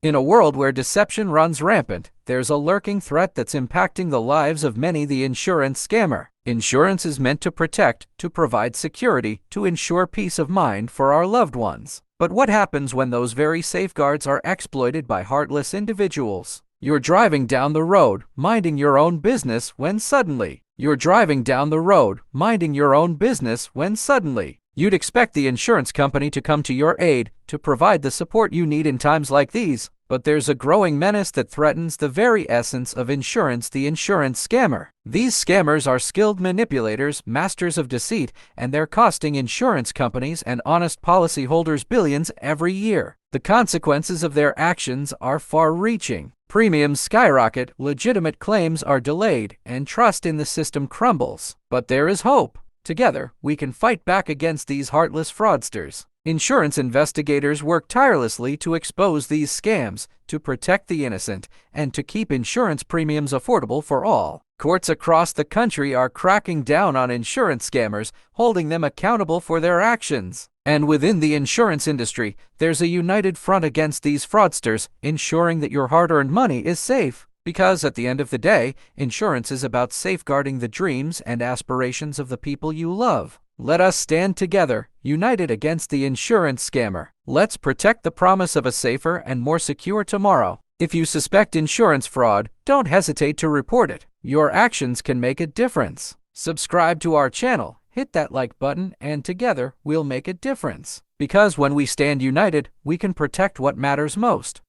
In a world where deception runs rampant, there's a lurking threat that's impacting the lives of many: the insurance scammer. Insurance is meant to protect, to provide security, to ensure peace of mind for our loved ones. But what happens when those very safeguards are exploited by heartless individuals? You're driving down the road, minding your own business, when suddenly, you'd expect the insurance company to come to your aid, to provide the support you need in times like these. But there's a growing menace that threatens the very essence of insurance: the insurance scammer. These scammers are skilled manipulators, masters of deceit, and they're costing insurance companies and honest policyholders billions every year. The consequences of their actions are far-reaching. Premiums skyrocket, legitimate claims are delayed, and trust in the system crumbles. But there is hope. Together, we can fight back against these heartless fraudsters. Insurance investigators work tirelessly to expose these scams, to protect the innocent, and to keep insurance premiums affordable for all. Courts across the country are cracking down on insurance scammers, holding them accountable for their actions. And within the insurance industry, there's a united front against these fraudsters, ensuring that your hard-earned money is safe. Because at the end of the day, insurance is about safeguarding the dreams and aspirations of the people you love. Let us stand together, united against the insurance scammer. Let's protect the promise of a safer and more secure tomorrow. If you suspect insurance fraud, don't hesitate to report it. Your actions can make a difference. Subscribe to our channel, hit that like button, and together we'll make a difference. Because when we stand united, we can protect what matters most.